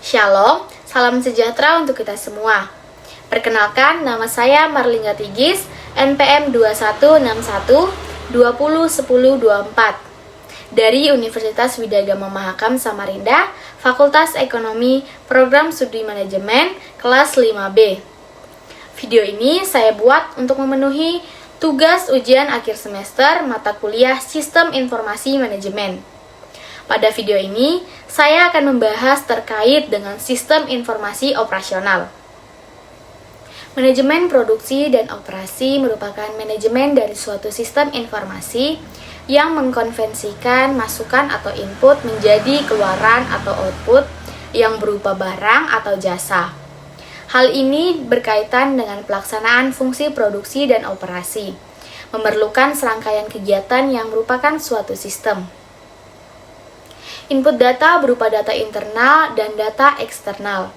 Shalom, salam sejahtera untuk kita semua. Perkenalkan, nama saya Marlingga Tigis, NPM 2161 201024 dari Universitas Widagama Mahakam Samarinda, Fakultas Ekonomi, Program Studi Manajemen, kelas 5B. Video ini saya buat untuk memenuhi tugas ujian akhir semester mata kuliah Sistem Informasi Manajemen. Pada video ini, saya akan membahas terkait dengan sistem informasi operasional. Manajemen produksi dan operasi merupakan manajemen dari suatu sistem informasi yang mengkonvensikan masukan atau input menjadi keluaran atau output yang berupa barang atau jasa. Hal ini berkaitan dengan pelaksanaan fungsi produksi dan operasi, memerlukan serangkaian kegiatan yang merupakan suatu sistem. Input data berupa data internal dan data eksternal.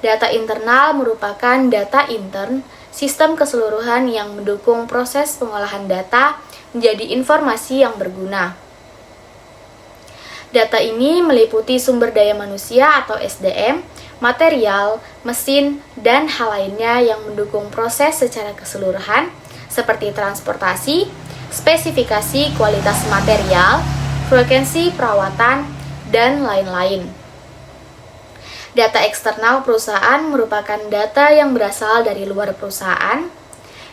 Data internal merupakan data intern, sistem keseluruhan yang mendukung proses pengolahan data menjadi informasi yang berguna. Data ini meliputi sumber daya manusia atau SDM, material, mesin, dan hal lainnya yang mendukung proses secara keseluruhan seperti transportasi, spesifikasi kualitas material, frekuensi perawatan, dan lain-lain. Data eksternal perusahaan merupakan data yang berasal dari luar perusahaan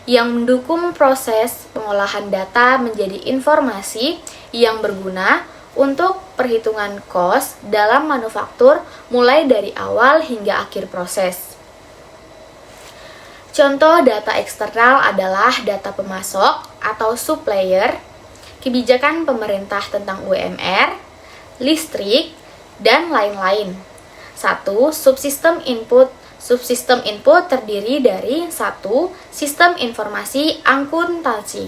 yang mendukung proses pengolahan data menjadi informasi yang berguna untuk perhitungan kos dalam manufaktur mulai dari awal hingga akhir proses. Contoh data eksternal adalah data pemasok atau supplier, kebijakan pemerintah tentang UMR, listrik, dan lain-lain. 1. Subsistem input. Subsistem input terdiri dari 1. Sistem informasi akuntansi.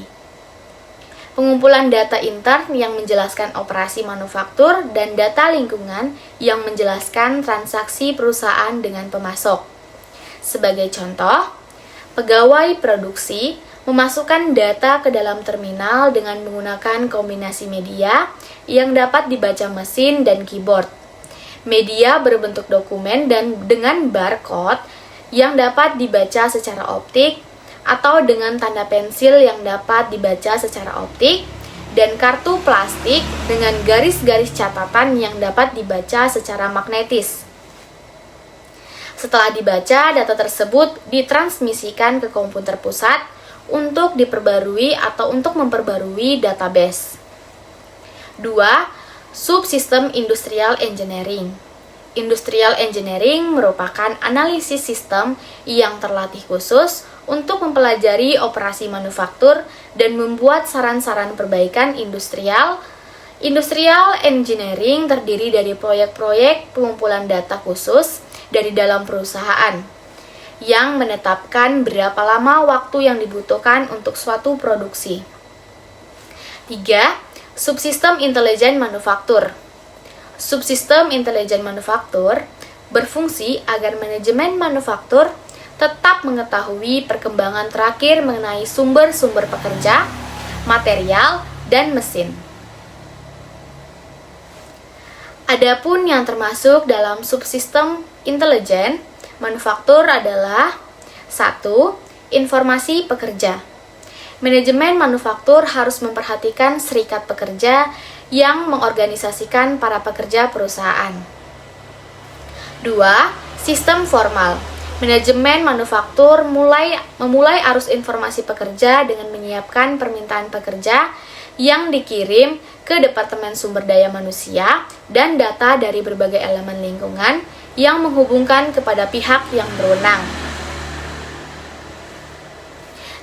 Pengumpulan data intern yang menjelaskan operasi manufaktur dan data lingkungan yang menjelaskan transaksi perusahaan dengan pemasok. Sebagai contoh, pegawai produksi memasukkan data ke dalam terminal dengan menggunakan kombinasi media yang dapat dibaca mesin dan keyboard. Media berbentuk dokumen dan dengan barcode yang dapat dibaca secara optik atau dengan tanda pensil yang dapat dibaca secara optik, dan kartu plastik dengan garis-garis catatan yang dapat dibaca secara magnetis. Setelah dibaca, data tersebut ditransmisikan ke komputer pusat untuk diperbarui atau untuk memperbarui database. 2. Subsistem Industrial Engineering. Industrial Engineering merupakan analisis sistem yang terlatih khusus untuk mempelajari operasi manufaktur dan membuat saran-saran perbaikan industrial. Industrial Engineering terdiri dari proyek-proyek pengumpulan data khusus dari dalam perusahaan yang menetapkan berapa lama waktu yang dibutuhkan untuk suatu produksi. 3. Subsistem intelijen manufaktur. Subsistem intelijen manufaktur berfungsi agar manajemen manufaktur tetap mengetahui perkembangan terakhir mengenai sumber-sumber pekerja, material, dan mesin. Adapun yang termasuk dalam subsistem intelijen manufaktur adalah 1. Informasi pekerja. Manajemen manufaktur harus memperhatikan serikat pekerja yang mengorganisasikan para pekerja perusahaan. 2. Sistem formal. Manajemen manufaktur memulai arus informasi pekerja dengan menyiapkan permintaan pekerja yang dikirim ke Departemen Sumber Daya Manusia dan data dari berbagai elemen lingkungan yang menghubungkan kepada pihak yang berwenang.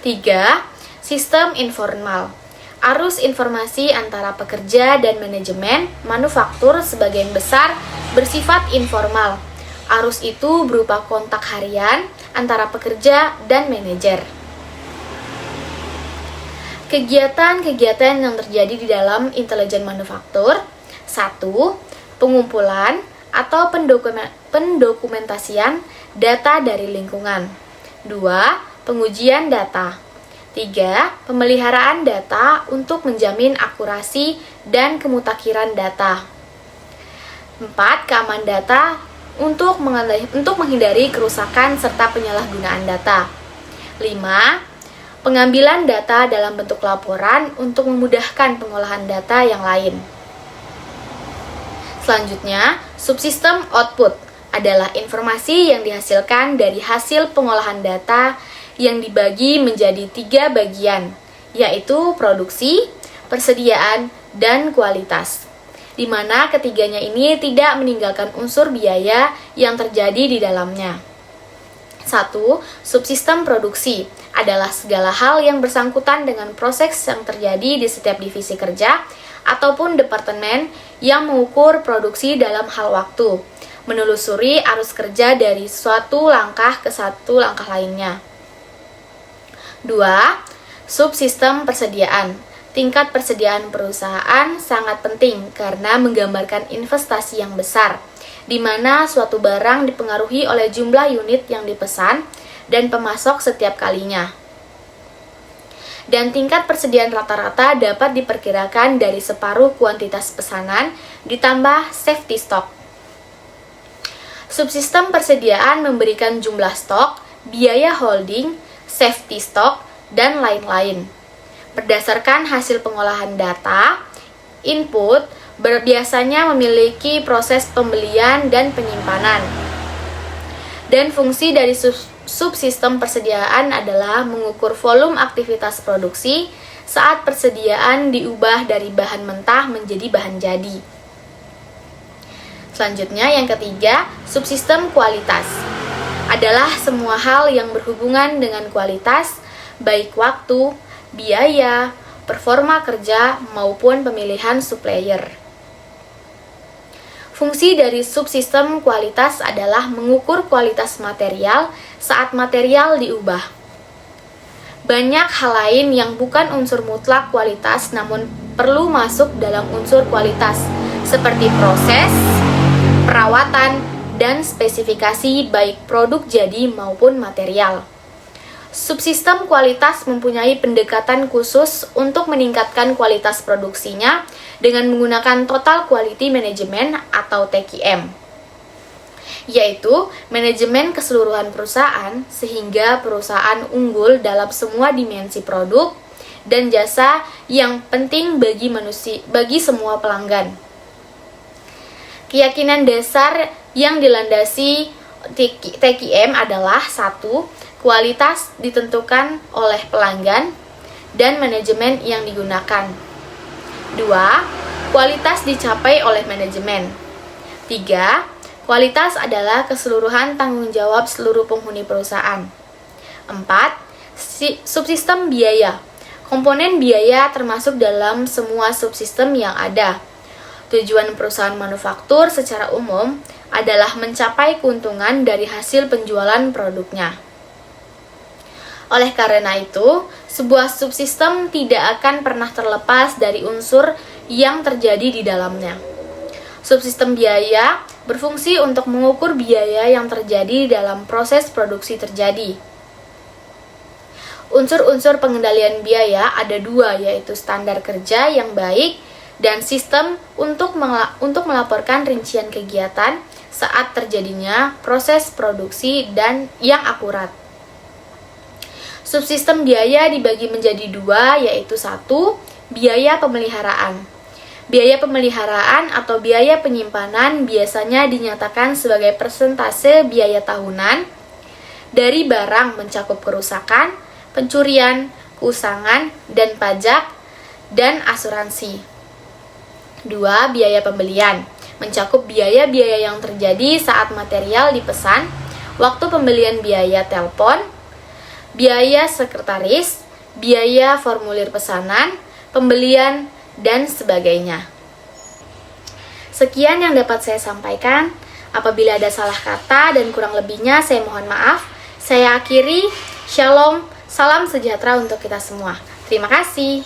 3. Sistem informal. Arus informasi antara pekerja dan manajemen manufaktur sebagian besar bersifat informal. Arus itu berupa kontak harian antara pekerja dan manajer. Kegiatan-kegiatan yang terjadi di dalam intelijen manufaktur. 1. Pengumpulan atau pendokumentasian data dari lingkungan. 2. Pengujian data. 3. Pemeliharaan data untuk menjamin akurasi dan kemutakhiran data. 4. Keamanan data untuk menghindari kerusakan serta penyalahgunaan data. 5. Pengambilan data dalam bentuk laporan untuk memudahkan pengolahan data yang lain. Selanjutnya, subsistem output adalah informasi yang dihasilkan dari hasil pengolahan data yang dibagi menjadi 3 bagian, yaitu produksi, persediaan, dan kualitas, di mana ketiganya ini tidak meninggalkan unsur biaya yang terjadi di dalamnya. 1. Subsistem produksi adalah segala hal yang bersangkutan dengan proses yang terjadi di setiap divisi kerja ataupun departemen yang mengukur produksi dalam hal waktu, menelusuri arus kerja dari suatu langkah ke satu langkah lainnya. 2. Subsistem persediaan. Tingkat persediaan perusahaan sangat penting karena menggambarkan investasi yang besar, di mana suatu barang dipengaruhi oleh jumlah unit yang dipesan dan pemasok setiap kalinya. Dan tingkat persediaan rata-rata dapat diperkirakan dari separuh kuantitas pesanan ditambah safety stock. Subsistem persediaan memberikan jumlah stok, biaya holding, safety stock, dan lain-lain. Berdasarkan hasil pengolahan data, input biasanya memiliki proses pembelian dan penyimpanan. Dan fungsi dari subsistem persediaan adalah mengukur volume aktivitas produksi saat persediaan diubah dari bahan mentah menjadi bahan jadi. Selanjutnya, yang ketiga, subsistem kualitas adalah semua hal yang berhubungan dengan kualitas, baik waktu, biaya, performa kerja, maupun pemilihan supplier. Fungsi dari subsistem kualitas adalah mengukur kualitas material saat material diubah. Banyak hal lain yang bukan unsur mutlak kualitas namun perlu masuk dalam unsur kualitas, seperti proses, perawatan, dan spesifikasi baik produk jadi maupun material. Subsistem kualitas mempunyai pendekatan khusus untuk meningkatkan kualitas produksinya dengan menggunakan Total Quality Management atau TQM, yaitu manajemen keseluruhan perusahaan sehingga perusahaan unggul dalam semua dimensi produk dan jasa yang penting bagi semua pelanggan. Keyakinan dasar yang dilandasi TQM adalah 1. Kualitas ditentukan oleh pelanggan dan manajemen yang digunakan. 2. Kualitas dicapai oleh manajemen. 3. Kualitas adalah keseluruhan tanggung jawab seluruh penghuni perusahaan. 4. Subsistem biaya. Komponen biaya termasuk dalam semua subsistem yang ada. Tujuan perusahaan manufaktur secara umum adalah mencapai keuntungan dari hasil penjualan produknya. Oleh karena itu, sebuah subsistem tidak akan pernah terlepas dari unsur yang terjadi di dalamnya. Subsistem biaya berfungsi untuk mengukur biaya yang terjadi dalam proses produksi terjadi. Unsur-unsur pengendalian biaya ada 2, yaitu standar kerja yang baik dan sistem untuk melaporkan rincian kegiatan saat terjadinya proses produksi dan yang akurat. Subsistem biaya dibagi menjadi 2, yaitu 1. Biaya pemeliharaan. Biaya pemeliharaan atau biaya penyimpanan biasanya dinyatakan sebagai persentase biaya tahunan dari barang mencakup kerusakan, pencurian, keusangan, dan pajak, dan asuransi. 2. Biaya pembelian. Mencakup biaya-biaya yang terjadi saat material dipesan, waktu pembelian biaya telepon, biaya sekretaris, biaya formulir pesanan, pembelian, dan sebagainya. Sekian yang dapat saya sampaikan. Apabila ada salah kata dan kurang lebihnya, saya mohon maaf. Saya akhiri. Shalom, salam sejahtera untuk kita semua. Terima kasih.